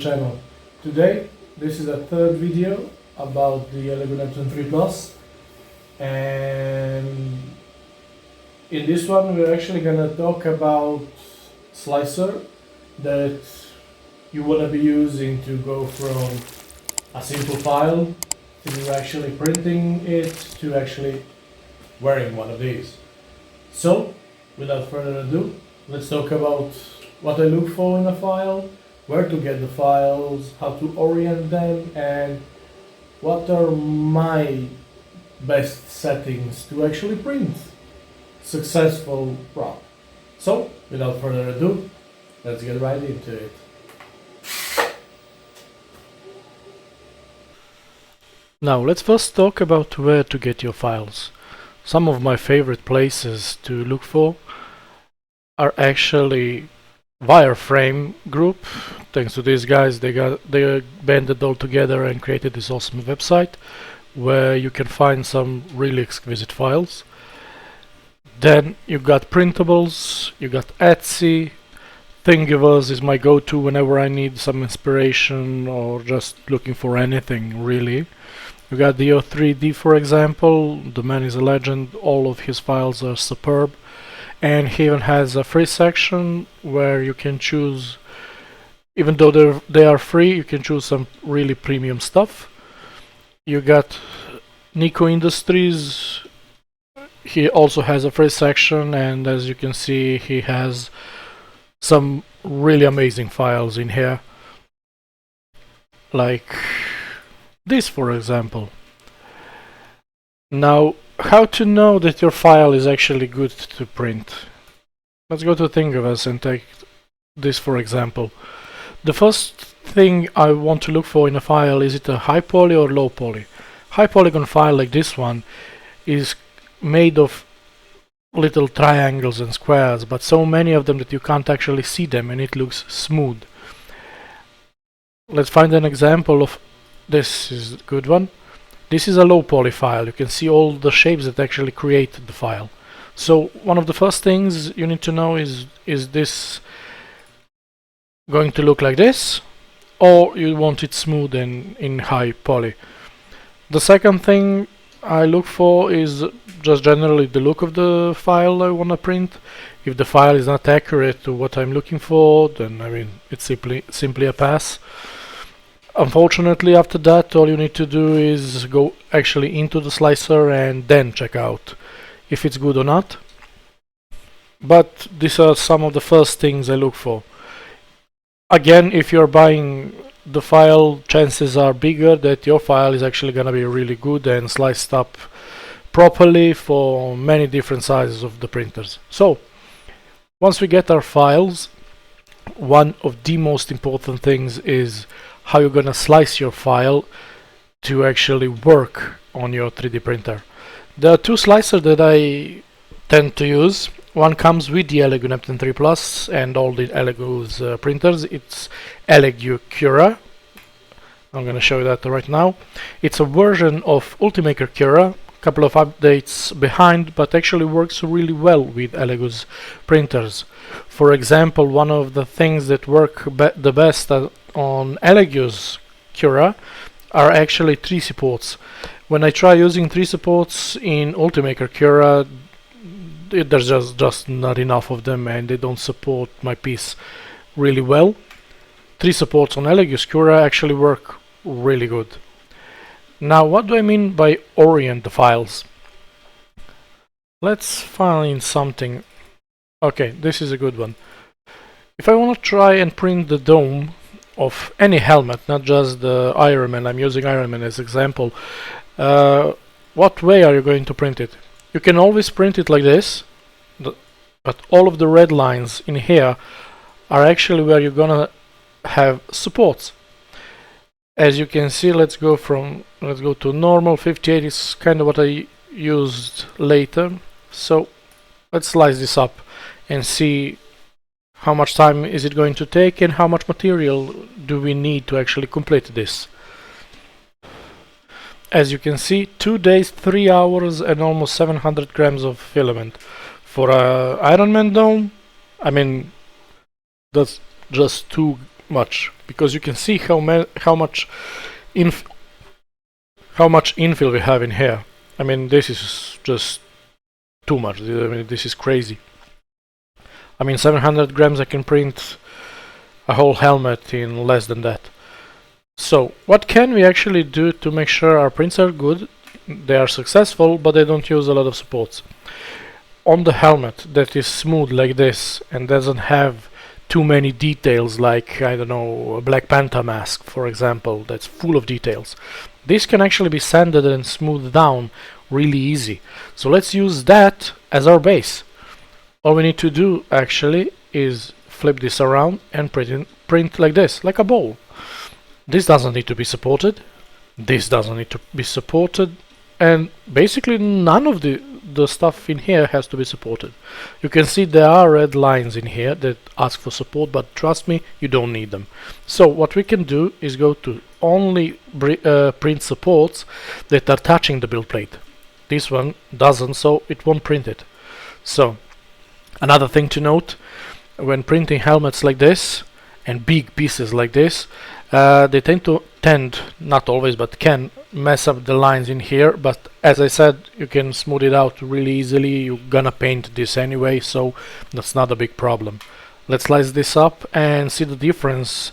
channel. Today, this is a third video about the Neptune 3 Plus, and in this one we're actually gonna talk about slicer that you wanna be using to go from a simple file to actually printing it to actually wearing one of these. So, without further ado, let's talk about what I look for in a file, where to get the files, how to orient them, and what are my best settings to actually print successful prop. So, without further ado, let's get right into it. Now, let's first talk about where to get your files. Some of my favorite places to look for are actually wireframe group. Thanks to these guys, they banded all together and created this awesome website where you can find some really exquisite files. Then you got printables, you got Etsy. Thingiverse is my go-to whenever I need some inspiration or just looking for anything really. You got the O3D, for example. The man is a legend, all of his files are superb. And he even has a free section where you can choose, even though they are free, you can choose some really premium stuff. You got Nico Industries. He also has a free section, and as you can see, he has some really amazing files in here. Like this, for example. Now, how to know that your file is actually good to print? Let's go to Thingiverse and take this for example. The first thing I want to look for in a file, is it a high poly or low poly? High polygon file like this one is made of little triangles and squares, but so many of them that you can't actually see them and it looks smooth. Let's find an example of this. Is a good one. This is a low poly file. You can see all the shapes that actually created the file. So one of the first things you need to know is this going to look like this, or you want it smooth and in high poly. The second thing I look for is just generally the look of the file I want to print. If the file is not accurate to what I'm looking for, then I mean it's simply a pass. Unfortunately, after that, all you need to do is go actually into the slicer and then check out if it's good or not. But these are some of the first things I look for. Again, if you're buying the file, chances are bigger that your file is actually gonna be really good and sliced up properly for many different sizes of the printers. So, once we get our files, one of the most important things is how you're gonna slice your file to actually work on your 3D printer. There are two slicers that I tend to use. One comes with the Neptune 3 Plus and all the Elego's printers. It's Elegu Cura. I'm gonna show you that right now. It's a version of Ultimaker Cura, couple of updates behind, but actually works really well with Elego's printers. For example, one of the things that work the best on Elego's Cura are actually 3 supports. When I try using 3 supports in Ultimaker Cura, there's just not enough of them and they don't support my piece really well. 3 supports on Elego's Cura actually work really good. Now, what do I mean by orient the files? Let's find something. Okay, this is a good one. If I want to try and print the dome of any helmet, not just the Iron Man, I'm using Iron Man as example, what way are you going to print it? You can always print it like this, but all of the red lines in here are actually where you're gonna have supports. As you can see, let's go to normal. 58 is kind of what I used later. So let's slice this up and see how much time is it going to take and how much material do we need to actually complete this. As you can see, 2 days, 3 hours and almost 700 grams of filament. For a Iron Man dome, I mean, that's just too much, because you can see how much infill we have in here. I mean, this is just too much. I mean, this is crazy. I mean, 700 grams I can print a whole helmet in less than that. So what can we actually do to make sure our prints are good, they are successful, but they don't use a lot of supports? On the helmet that is smooth like this and doesn't have too many details, like, I don't know, a Black Panther mask, for example, that's full of details, this can actually be sanded and smoothed down really easy. So let's use that as our base. All we need to do actually is flip this around and print like this, like a bowl. This doesn't need to be supported, this doesn't need to be supported, and basically none of the stuff in here has to be supported. You can see there are red lines in here that ask for support, but trust me, you don't need them. So what we can do is go to only print supports that are touching the build plate. This one doesn't, so it won't print it. So another thing to note, when printing helmets like this and big pieces like this, they tend, not always, but can mess up the lines in here, but as I said, you can smooth it out really easily. You're gonna paint this anyway, so that's not a big problem. Let's slice this up and see the difference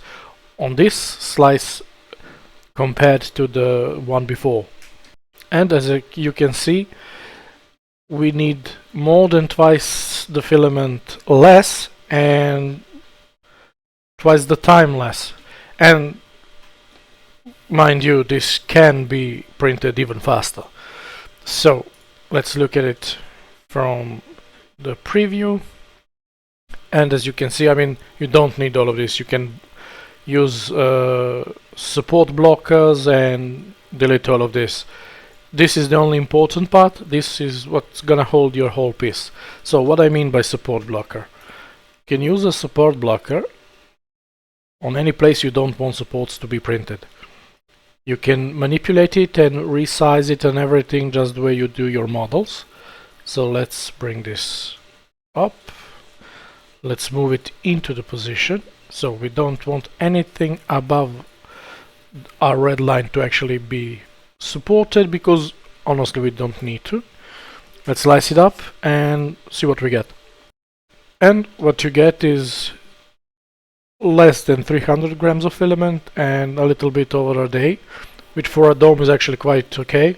on this slice compared to the one before. And as you can see, we need more than twice the filament less and twice the time less. And mind you, this can be printed even faster. So let's look at it from the preview. And as you can see, I mean, you don't need all of this. You can use support blockers and delete all of this. This is the only important part. This is what's gonna hold your whole piece. So what I mean by support blocker, you can use a support blocker on any place you don't want supports to be printed. You can manipulate it and resize it and everything just the way you do your models. So let's bring this up. Let's move it into the position. So we don't want anything above our red line to actually be supported, because honestly we don't need to. Let's slice it up and see what we get. And what you get is less than 300 grams of filament and a little bit over a day, which for a dome is actually quite okay.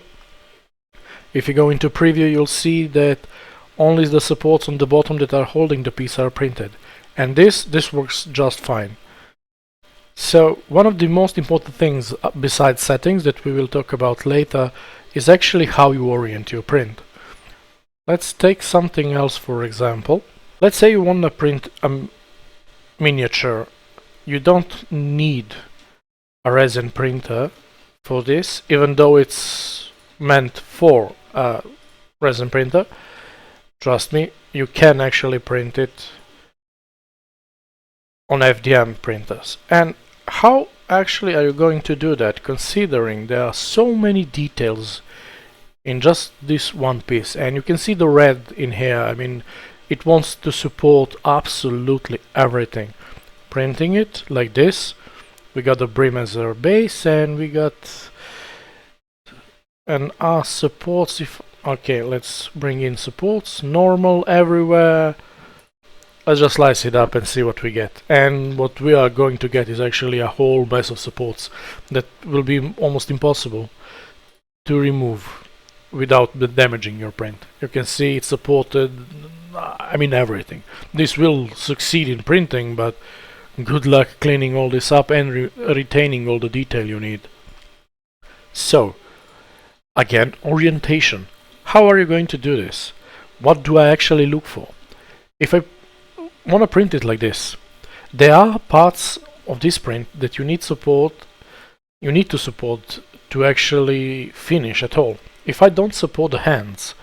If you go into preview, you'll see that only the supports on the bottom that are holding the piece are printed, and this works just fine. So one of the most important things besides settings that we will talk about later is actually how you orient your print. Let's take something else, for example. Let's say you want to print a miniature. You don't need a resin printer for this, even though it's meant for a resin printer. Trust me, you can actually print it on FDM printers. And how actually are you going to do that, considering there are so many details in just this one piece? And you can see the red in here. I mean, it wants to support absolutely everything. Printing it like this, we got the brim as our base, and we got our supports. Okay, let's bring in supports, normal everywhere. Let's just slice it up and see what we get. And what we are going to get is actually a whole mess of supports that will be almost impossible to remove without damaging your print. You can see it's supported, I mean, everything. This will succeed in printing, but good luck cleaning all this up and retaining all the detail you need. So, again, orientation. How are you going to do this? What do I actually look for? If I want to print it like this, there are parts of this print that you need to support to actually finish at all. If I don't support the hands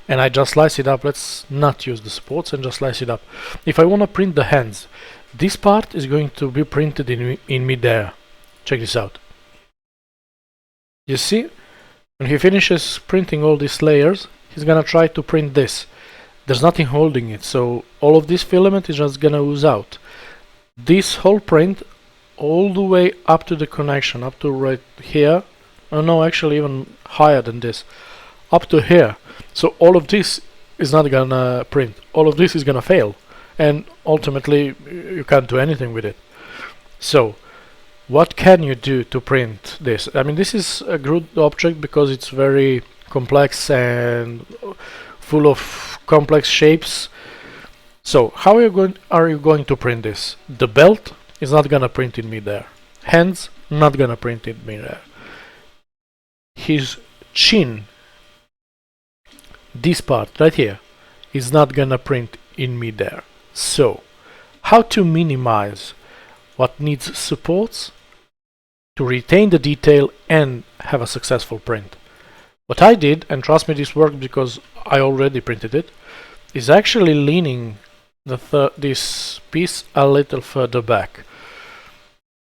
and I just slice it up, let's not use the supports and just slice it up. If I want to print the hands, this part is going to be printed in midair. Check this out. You see, when he finishes printing all these layers, he's gonna try to print this. There's nothing holding it, so all of this filament is just gonna ooze out. This whole print all the way up to the connection, up to right here. Oh no, actually even higher than this, up to here. So all of this is not gonna print. All of this is gonna fail, and ultimately you can't do anything with it. So what can you do to print this? I mean, this is a good object because it's very complex and full of complex shapes. So how are you going to print this? The belt is not gonna print in midair. Hands, not gonna print in midair. His chin, this part right here, is not gonna print in midair. So how to minimize what needs supports to retain the detail and have a successful print? What I did, and trust me this worked because I already printed it, is actually leaning this piece a little further back.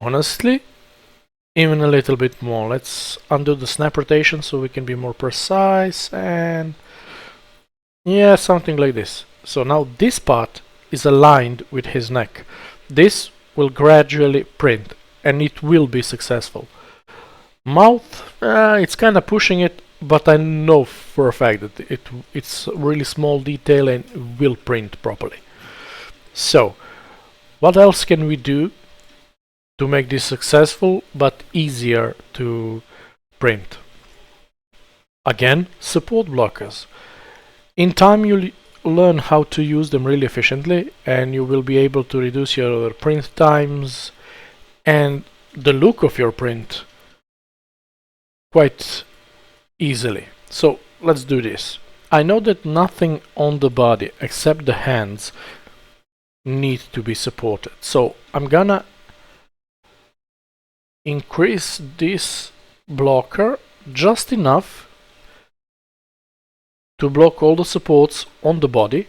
Honestly, even a little bit more. Let's undo the snap rotation so we can be more precise, and yeah, something like this. So now this part is aligned with his neck. This will gradually print and it will be successful. Mouth, it's kind of pushing it, but I know for a fact that it's a really small detail and will print properly. So what else can we do to make this successful but easier to print? Again, support blockers. In time you'll learn how to use them really efficiently, and you will be able to reduce your print times and the look of your print quite easily. So let's do this. I know that nothing on the body except the hands need to be supported, so I'm gonna increase this blocker just enough to block all the supports on the body,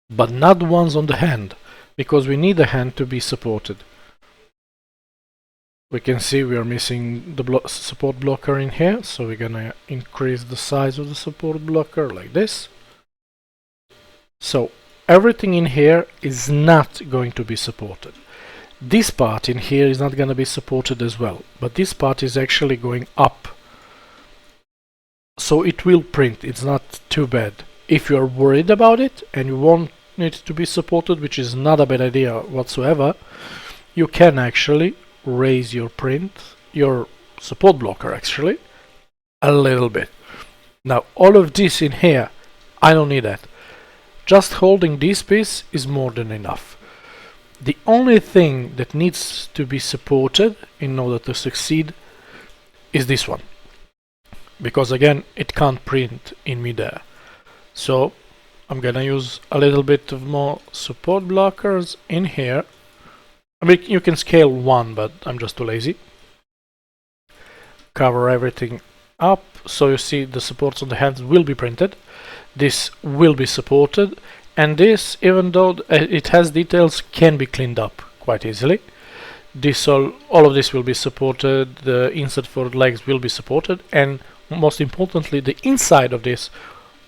but not the ones on the hand, because we need the hand to be supported. We can see we are missing the support blocker in here, so we're gonna increase the size of the support blocker like this. So everything in here is not going to be supported. This part in here is not going to be supported as well, but this part is actually going up. So it will print, it's not too bad. If you are worried about it and you want it to be supported, which is not a bad idea whatsoever, you can actually raise your print, your support blocker actually, a little bit. Now all of this in here, I don't need that. Just holding this piece is more than enough. The only thing that needs to be supported in order to succeed is this one, because again it can't print in midair. So I'm gonna use a little bit of more support blockers in here. I mean, you can scale one, but I'm just too lazy. Cover everything up so you see the supports on the hands will be printed. This will be supported, and this, even though it has details, can be cleaned up quite easily. This all of this will be supported, the insert for the legs will be supported, and most importantly the inside of this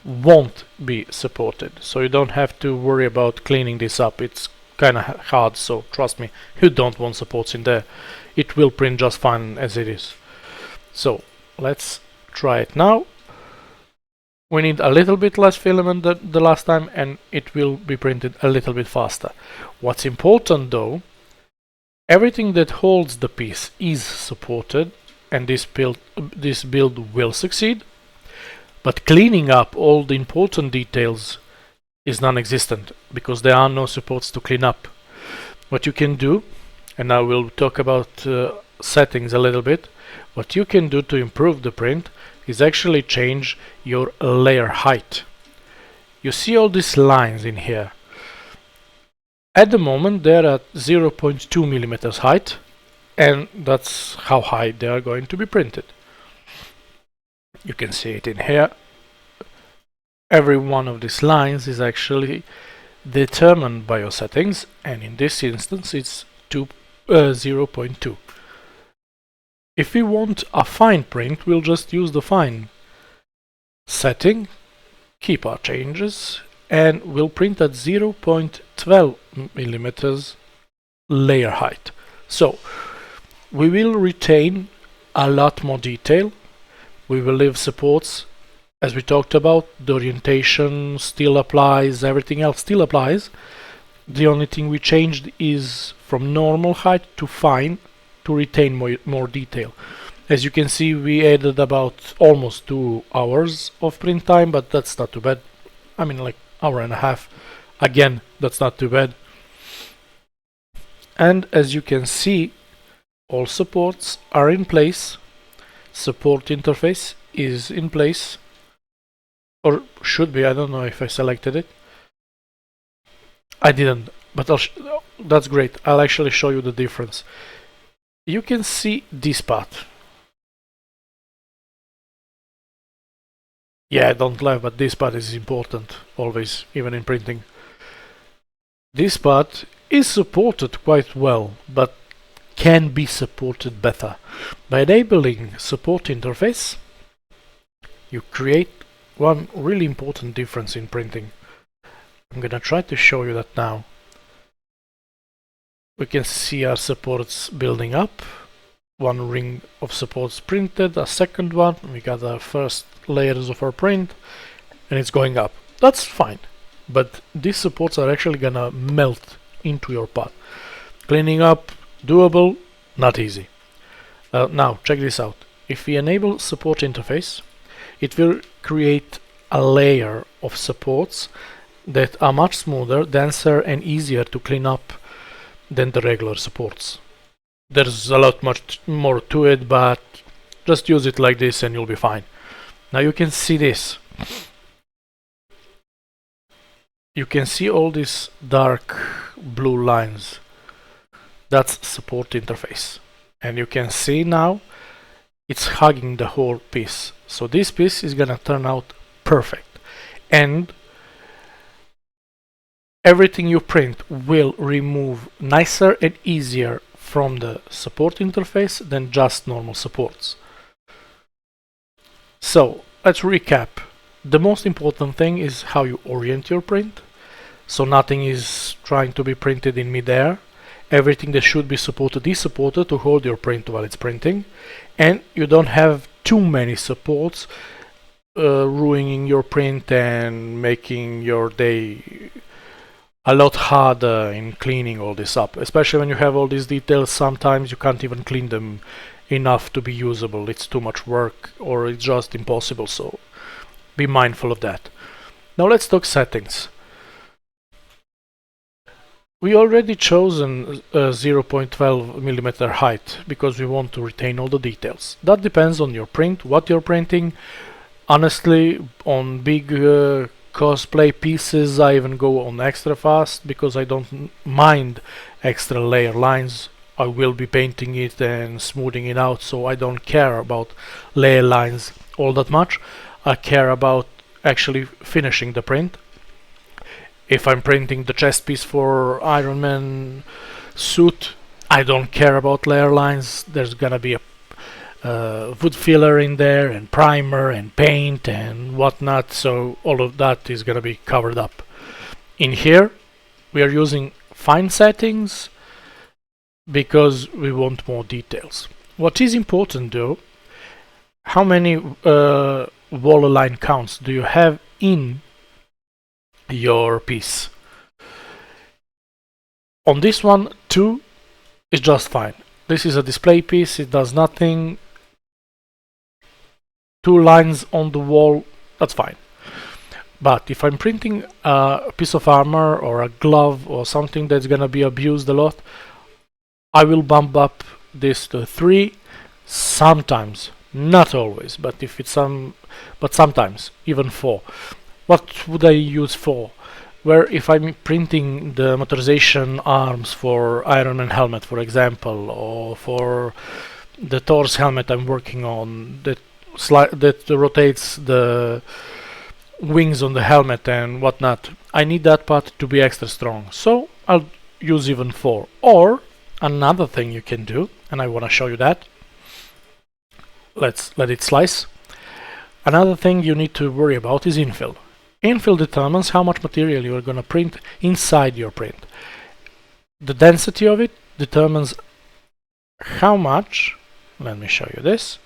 won't be supported, so you don't have to worry about cleaning this up. It's kind of hard, so trust me, you don't want supports in there. It will print just fine as it is. So let's try it now. We need a little bit less filament than the last time, and it will be printed a little bit faster. What's important though, everything that holds the piece is supported, and this build will succeed, but cleaning up all the important details is non-existent, because there are no supports to clean up. What you can do, and I will talk about settings a little bit, what you can do to improve the print is actually change your layer height. You see all these lines in here. At the moment they're at 0.2 millimeters height, and that's how high they are going to be printed. You can see it in here. Every one of these lines is actually determined by your settings, and in this instance it's 0.2. If we want a fine print, we'll just use the fine setting, keep our changes, and we'll print at 0.12 millimeters layer height. So we will retain a lot more detail. We will leave supports as we talked about. The orientation still applies, everything else still applies. The only thing we changed is from normal height to fine to retain more detail. As you can see, we added about almost 2 hours of print time, but that's not too bad. I mean, like hour and a half. Again, that's not too bad. And as you can see, all supports are in place. Support interface is in place, or should be. I don't know if I selected it. I didn't, but that's great. I'll actually show you the difference. You can see this part. Yeah, don't laugh, but this part is important, always, even in printing. This part is supported quite well, but can be supported better. By enabling support interface, you create one really important difference in printing. I'm gonna try to show you that now. We can see our supports building up. One ring of supports printed, a second one, we got our first layers of our print, and it's going up. That's fine, but these supports are actually gonna melt into your part. Cleaning up, doable, not easy. Now, check this out. If we enable support interface, it will create a layer of supports that are much smoother, denser, and easier to clean up than the regular supports. There's a lot much more to it, but just use it like this and you'll be fine. Now you can see this. You can see all these dark blue lines. That's support interface. And you can see now it's hugging the whole piece. So this piece is gonna turn out perfect. And everything you print will remove nicer and easier from the support interface than just normal supports. So let's recap. The most important thing is how you orient your print. So nothing is trying to be printed in midair. Everything that should be supported is supported to hold your print while it's printing. And you don't have too many supports ruining your print and making your day a lot harder in cleaning all this up. Especially when you have all these details, sometimes you can't even clean them enough to be usable. It's too much work or it's just impossible, so be mindful of that. Now let's talk settings. We already chosen a 0.12mm height because we want to retain all the details. That depends on your print, what you're printing. Honestly, on big cosplay pieces I even go on extra fast because I don't mind extra layer lines. I will be painting it and smoothing it out, so I don't care about layer lines all that much. I care about actually finishing the print. If I'm printing the chest piece for Iron Man suit, I don't care about layer lines. There's gonna be a wood filler in there and primer and paint and whatnot, so all of that is gonna be covered up. In here we are using fine settings because we want more details. What is important though, how many wall align counts do you have in your piece? On this one, 2 is just fine. This is a display piece, it does nothing. 2 lines on the wall, that's fine. But if I'm printing a piece of armor or a glove or something that's gonna be abused a lot, I will bump up this to 3, sometimes, not always, but if it's but sometimes even 4. What would I use 4? Where if I'm printing the motorization arms for Iron Man helmet, for example, or for the Thor's helmet I'm working on, that rotates the wings on the helmet and whatnot, I need that part to be extra strong, so I'll use even 4. Or another thing you can do, and I want to show you that. Let's let it slice. Another thing you need to worry about is infill. Infill determines how much material you are going to print inside your print. the density of it determines how much, let me show you this,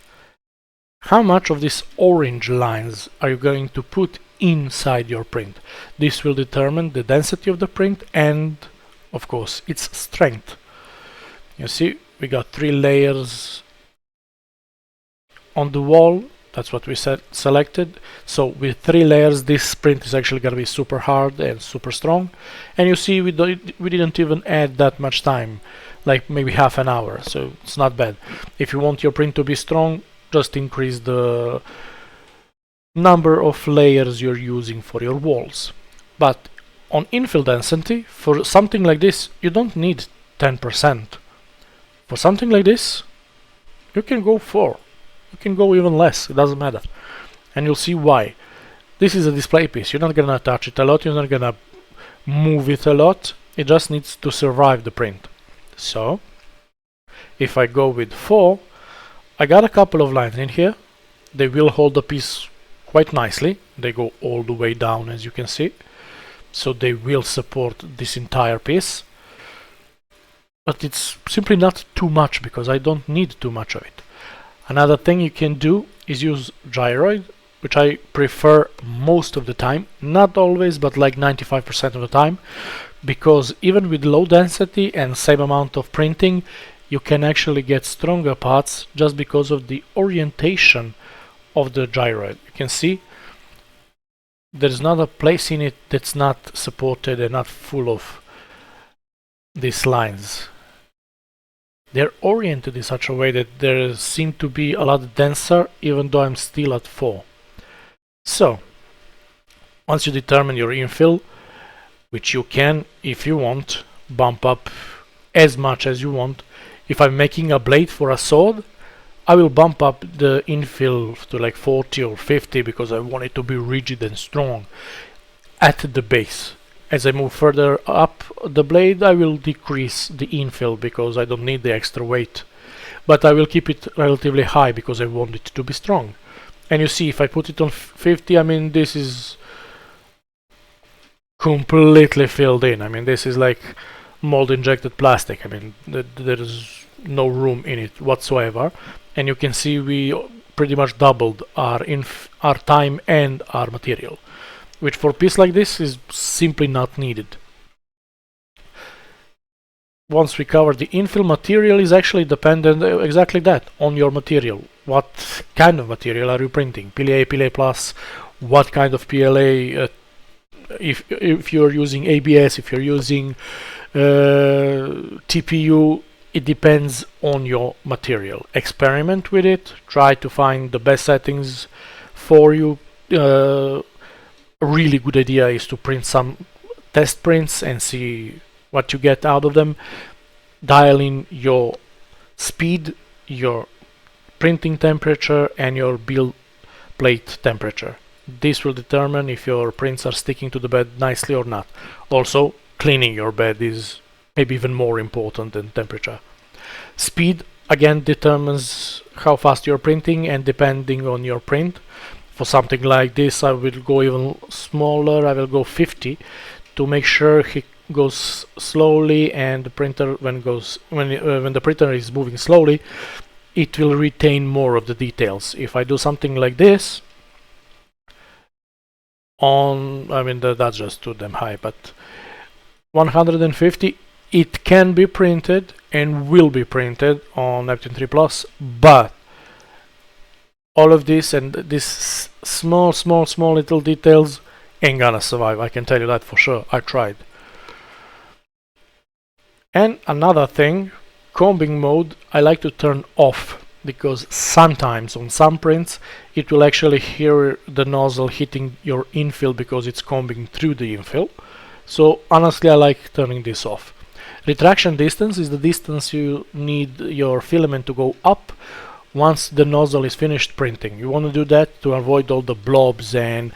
how much of these orange lines are you going to put inside your print. This will determine the density of the print and, of course, its strength. You see, we got 3 layers on the wall. That's what we selected. So with 3 layers, this print is actually going to be super hard and super strong. And you see, we didn't even add that much time, like maybe half an hour. So it's not bad. If you want your print to be strong, just increase the number of layers you're using for your walls. But on infill density, for something like this, you don't need 10%. For something like this, you can go 4. You can go even less, it doesn't matter. And you'll see why. This is a display piece. You're not gonna touch it a lot, you're not gonna move it a lot. It just needs to survive the print. So, if I go with 4, I got a couple of lines in here. They will hold the piece quite nicely. They go all the way down, as you can see. So they will support this entire piece. But it's simply not too much, because I don't need too much of it. Another thing you can do is use gyroid, which I prefer most of the time. Not always, but like 95% of the time. Because even with low density and same amount of printing, you can actually get stronger parts just because of the orientation of the gyroid. You can see there's not a place in it that's not supported and not full of these lines. They're oriented in such a way that they seem to be a lot denser, even though I'm still at 4. So, once you determine your infill, which you can, if you want, bump up as much as you want. If I'm making a blade for a sword, I will bump up the infill to like 40 or 50 because I want it to be rigid and strong at the base. As I move further up the blade, I will decrease the infill because I don't need the extra weight. But I will keep it relatively high because I want it to be strong. And you see, if I put it on 50, I mean, this is completely filled in. I mean, this is like mold injected plastic. I mean, there is no room in it whatsoever. And you can see we pretty much doubled our time and our material, which for a piece like this is simply not needed. Once we cover the infill, material is actually dependent exactly that on your material. What kind of material are you printing? PLA, PLA plus, what kind of PLA, if you're using ABS, if you're using TPU, it depends on your material. Experiment with it, try to find the best settings for you. A really good idea is to print some test prints and see what you get out of them. Dial in your speed, your printing temperature and your build plate temperature. This will determine if your prints are sticking to the bed nicely or not. Also, cleaning your bed is maybe even more important than temperature. Speed again determines how fast you're printing, and depending on your print, for something like this I will go even smaller. I will go 50 to make sure it goes slowly, and the printer when the printer is moving slowly, it will retain more of the details. If I do something like this on, I mean that's just too damn high, but 150, it can be printed and will be printed on Neptune 3 Plus, but all of this and these small little details ain't gonna survive. I can tell you that for sure. I tried. And another thing, combing mode I like to turn off, because sometimes on some prints it will actually hear the nozzle hitting your infill because it's combing through the infill. So honestly, I like turning this off. Retraction distance is the distance you need your filament to go up once the nozzle is finished printing. You want to do that to avoid all the blobs and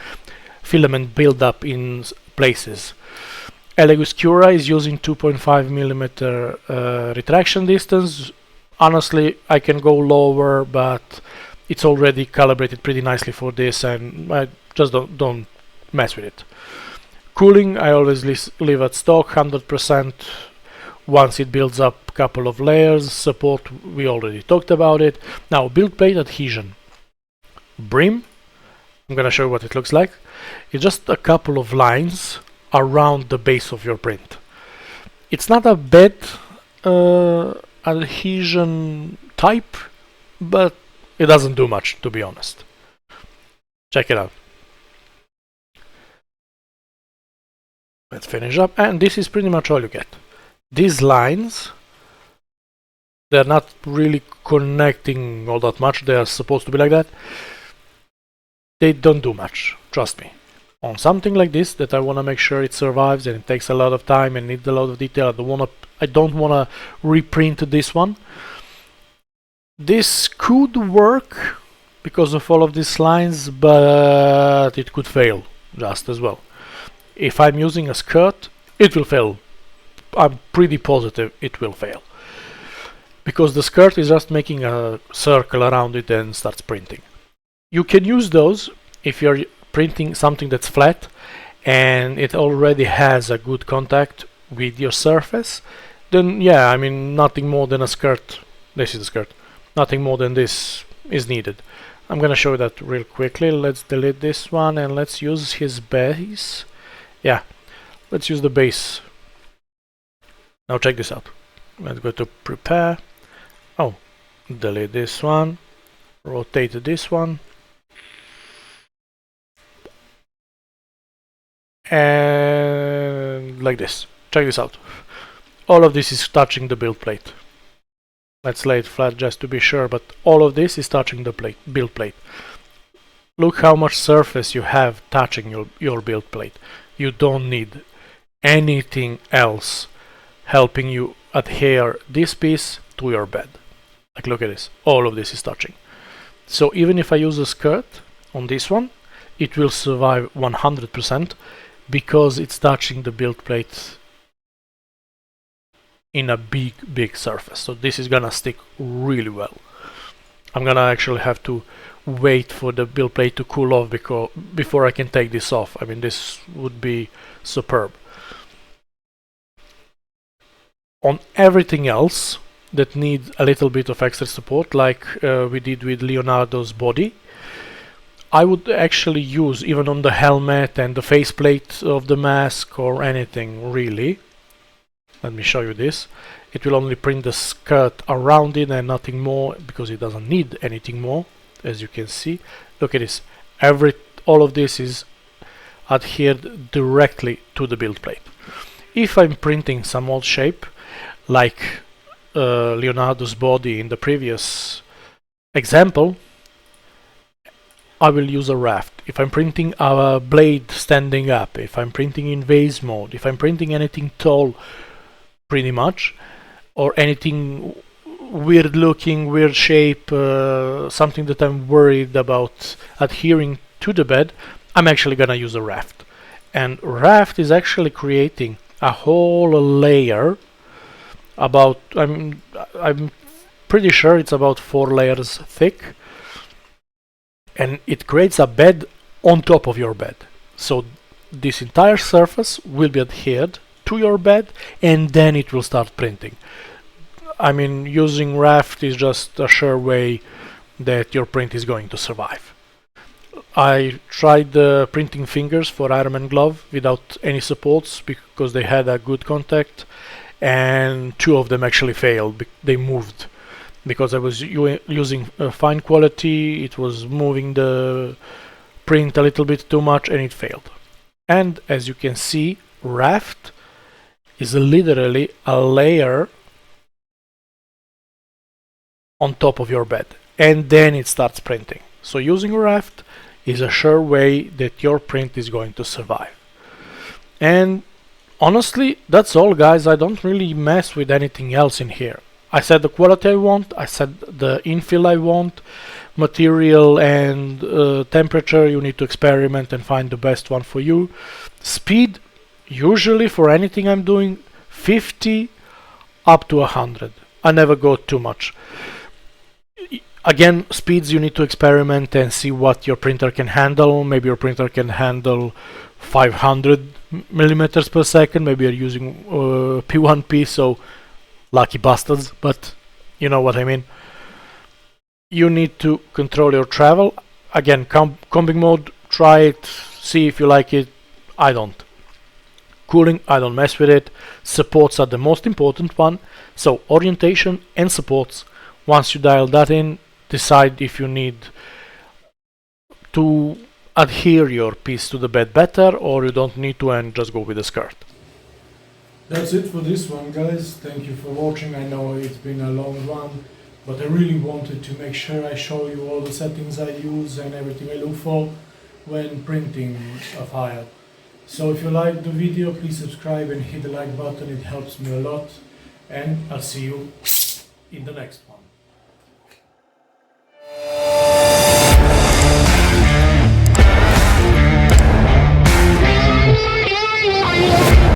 filament buildup in places. Elegus Cura is using 2.5mm retraction distance. Honestly, I can go lower, but it's already calibrated pretty nicely for this, and I just don't mess with it. Cooling, I always leave at stock, 100% once it builds up a couple of layers. Support, we already talked about it. Now, build plate adhesion. Brim, I'm gonna show you what it looks like. It's just a couple of lines around the base of your print. It's not a bad adhesion type, but it doesn't do much, to be honest. Check it out. Let's finish up, and this is pretty much all you get. These lines, they're not really connecting all that much. They are supposed to be like that. They don't do much, trust me. On something like this that I want to make sure it survives and it takes a lot of time and needs a lot of detail, I don't want to reprint this one. This could work because of all of these lines, but it could fail just as well. If I'm using a skirt, it will fail. I'm pretty positive it will fail. Because the skirt is just making a circle around it and starts printing. You can use those if you're printing something that's flat and it already has a good contact with your surface. Then yeah, I mean, nothing more than a skirt. This is the skirt. Nothing more than this is needed. I'm gonna show you that real quickly. Let's delete this one and let's use his base. Yeah, let's use the base. Now check this out. Let's go to prepare. Oh, delete this one. Rotate this one. And like this. Check this out. All of this is touching the build plate. Let's lay it flat just to be sure, but all of this is touching the build plate. Look how much surface you have touching your build plate. You don't need anything else helping you adhere this piece to your bed. Like, look at this. All of this is touching. So even if I use a skirt on this one, it will survive 100% because it's touching the build plate in a big surface. So this is gonna stick really well. I'm gonna actually have to wait for the build plate to cool off before I can take this off. I mean, this would be superb. On everything else that needs a little bit of extra support, like we did with Leonardo's body, I would actually use, even on the helmet and the faceplate of the mask or anything really. Let me show you this. It will only print the skirt around it and nothing more, because it doesn't need anything more. As you can see, look at this. All of this is adhered directly to the build plate. If I'm printing some old shape, like Leonardo's body in the previous example, I will use a raft. If I'm printing a blade standing up, if I'm printing in vase mode, if I'm printing anything tall, pretty much, or anything weird looking, weird shape, something that I'm worried about adhering to the bed, I'm actually gonna use a raft. And raft is actually creating a whole layer about, I'm pretty sure it's about 4 layers thick, and it creates a bed on top of your bed. So this entire surface will be adhered to your bed, and then it will start printing. I mean, using raft is just a sure way that your print is going to survive. I tried printing fingers for Iron Man glove without any supports because they had a good contact, and 2 of them actually failed. They moved because I was using fine quality. It was moving the print a little bit too much and it failed. And as you can see, raft is literally a layer on top of your bed, and then it starts printing. So using a raft is a sure way that your print is going to survive. And honestly, that's all, guys. I don't really mess with anything else in here. I said the quality I want, I said the infill I want, material and temperature, you need to experiment and find the best one for you. Speed, usually for anything I'm doing, 50 up to 100. I never go too much. Again, speeds, you need to experiment and see what your printer can handle. Maybe your printer can handle 500 millimeters per second. Maybe you're using P1P, so lucky bastards, but you know what I mean. You need to control your travel. Again, combing mode, try it, see if you like it. I don't. Cooling, I don't mess with it. Supports are the most important one. So orientation and supports. Once you dial that in, decide if you need to adhere your piece to the bed better or you don't need to and just go with the skirt. That's it for this one, guys. Thank you for watching. I know it's been a long one, but I really wanted to make sure I show you all the settings I use and everything I look for when printing a file. So if you liked the video, please subscribe and hit the like button. It helps me a lot. And I'll see you in the next one.